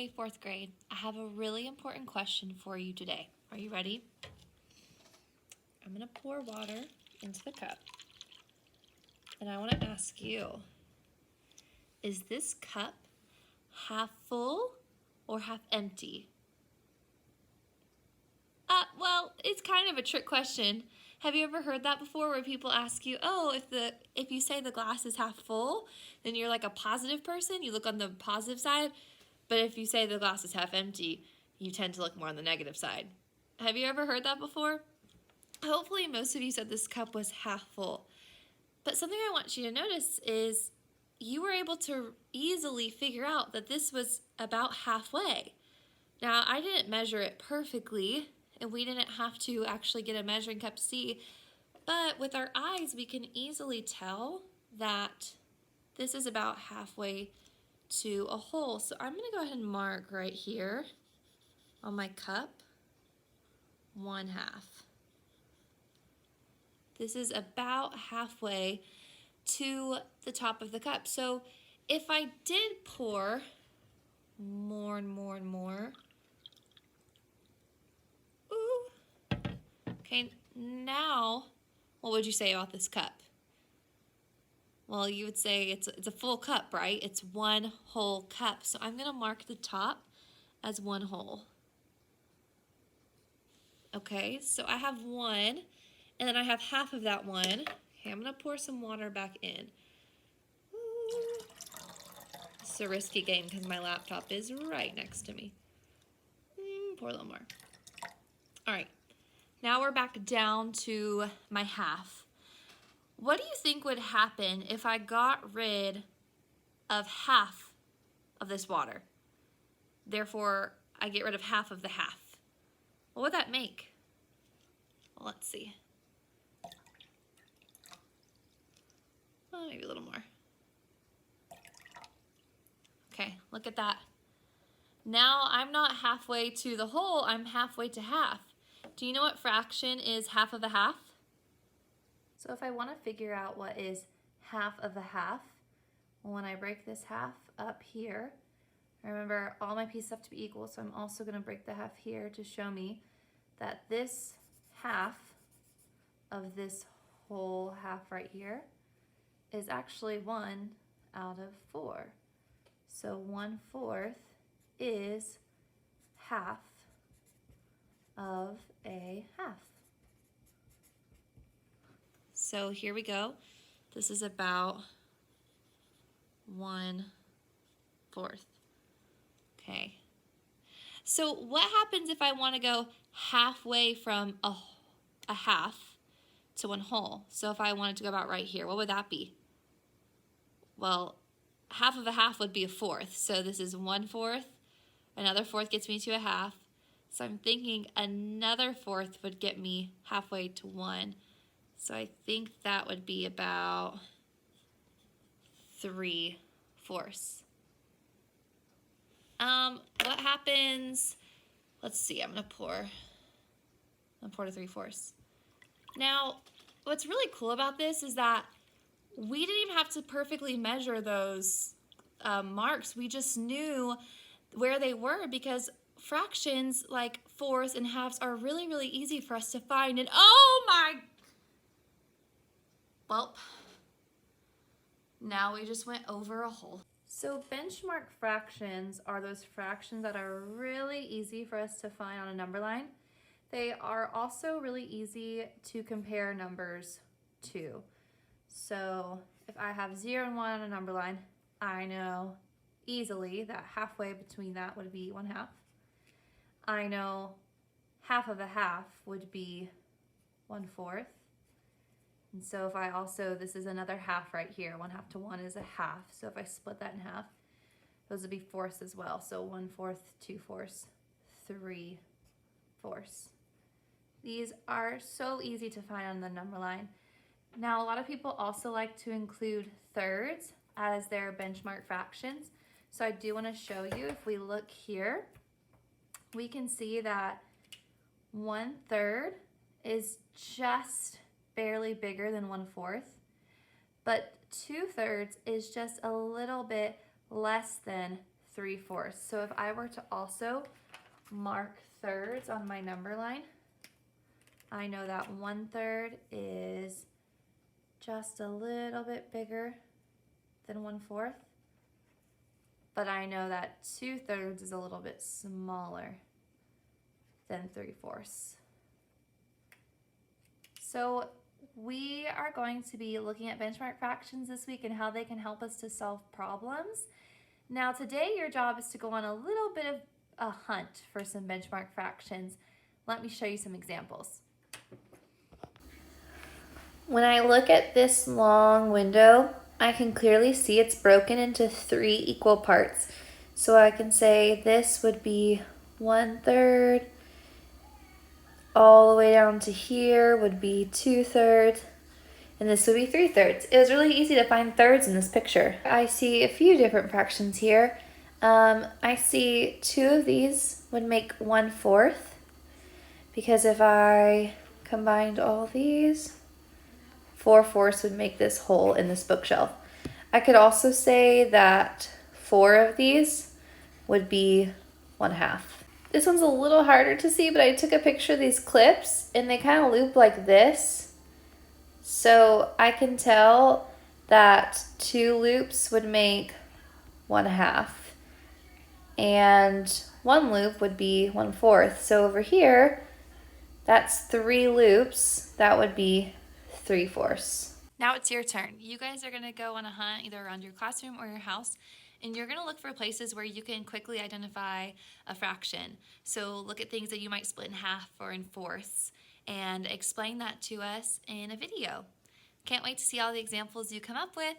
Hey, fourth grade, I have a really important question for you today. Are you ready? I'm going to pour water into the cup, and I want to ask you, is this cup half full or half empty? Well, it's kind of a trick question. Have you ever heard that before where people ask you, oh, if you say the glass is half full, then you're like a positive person, you look on the positive side, but if you say the glass is half empty, you tend to look more on the negative side. Have you ever heard that before? Hopefully most of you said this cup was half full. But something I want you to notice is you were able to easily figure out that this was about halfway. Now, I didn't measure it perfectly, and we didn't have to actually get a measuring cup to see, but with our eyes, we can easily tell that this is about halfway to a hole. So I'm gonna go ahead and mark right here on my cup, 1/2. This is about halfway to the top of the cup. So if I did pour more and more and more, ooh, okay, now what would you say about this cup? Well, you would say it's a full cup, right? It's one whole cup. So I'm gonna mark the top as 1 whole. Okay, so I have 1, and then I have half of that 1. Okay, I'm gonna pour some water back in. Ooh. It's a risky game because my laptop is right next to me. Pour a little more. All right, now we're back down to my half. What do you think would happen if I got rid of half of this water? Therefore, I get rid of half of the half. What would that make? Well, let's see. Oh, maybe a little more. Okay, look at that. Now I'm not halfway to the whole, I'm halfway to half. Do you know what fraction is half of a half? So if I want to figure out what is half of a half, well, when I break this half up here, remember all my pieces have to be equal, so I'm also going to break the half here to show me that this half of this whole half right here is actually 1 out of 4. So 1/4 is half of a half. So here we go. This is about 1/4. Okay. So what happens if I want to go halfway from a half to 1 whole? So if I wanted to go about right here, what would that be? Well, half of a half would be 1/4. So this is 1/4. Another 1/4 gets me to a half. So I'm thinking another 1/4 would get me halfway to 1. So I think that would be about 3/4. What happens? Let's see, I'm gonna pour to 3/4. Now, what's really cool about this is that we didn't even have to perfectly measure those marks. We just knew where they were because fractions like fourths and halves are really, really easy for us to find. And oh my, well, now we just went over a hole. So benchmark fractions are those fractions that are really easy for us to find on a number line. They are also really easy to compare numbers to. So if I have 0 and 1 on a number line, I know easily that halfway between that would be 1/2. I know half of a half would be 1/4. And so if I also, this is another half right here, 1/2 to 1 is a half. So if I split that in half, those would be fourths as well. So 1/4, 2/4, 3/4. These are so easy to find on the number line. Now, a lot of people also like to include thirds as their benchmark fractions. So I do want to show you, if we look here, we can see that 1/3 is just barely bigger than 1/4, but 2/3 is just a little bit less than 3/4. So if I were to also mark thirds on my number line, I know that 1/3 is just a little bit bigger than 1/4, but I know that 2/3 is a little bit smaller than 3/4. So we are going to be looking at benchmark fractions this week and how they can help us to solve problems. Now today your job is to go on a little bit of a hunt for some benchmark fractions. Let me show you some examples. When I look at this long window, I can clearly see it's broken into 3 equal parts. So I can say this would be 1/3, all the way down to here would be 2/3, and this would be 3/3. It was really easy to find thirds in this picture. I see a few different fractions here. I see 2 of these would make 1/4, because if I combined all these, 4/4 would make this hole in this bookshelf. I could also say that 4 of these would be 1/2. This one's a little harder to see, but I took a picture of these clips and they kind of loop like this. So I can tell that 2 loops would make 1/2 and 1 loop would be 1/4. So over here, that's 3 loops. That would be 3/4. Now it's your turn. You guys are gonna go on a hunt either around your classroom or your house, and you're gonna look for places where you can quickly identify a fraction. So look at things that you might split in half or in fourths and explain that to us in a video. Can't wait to see all the examples you come up with.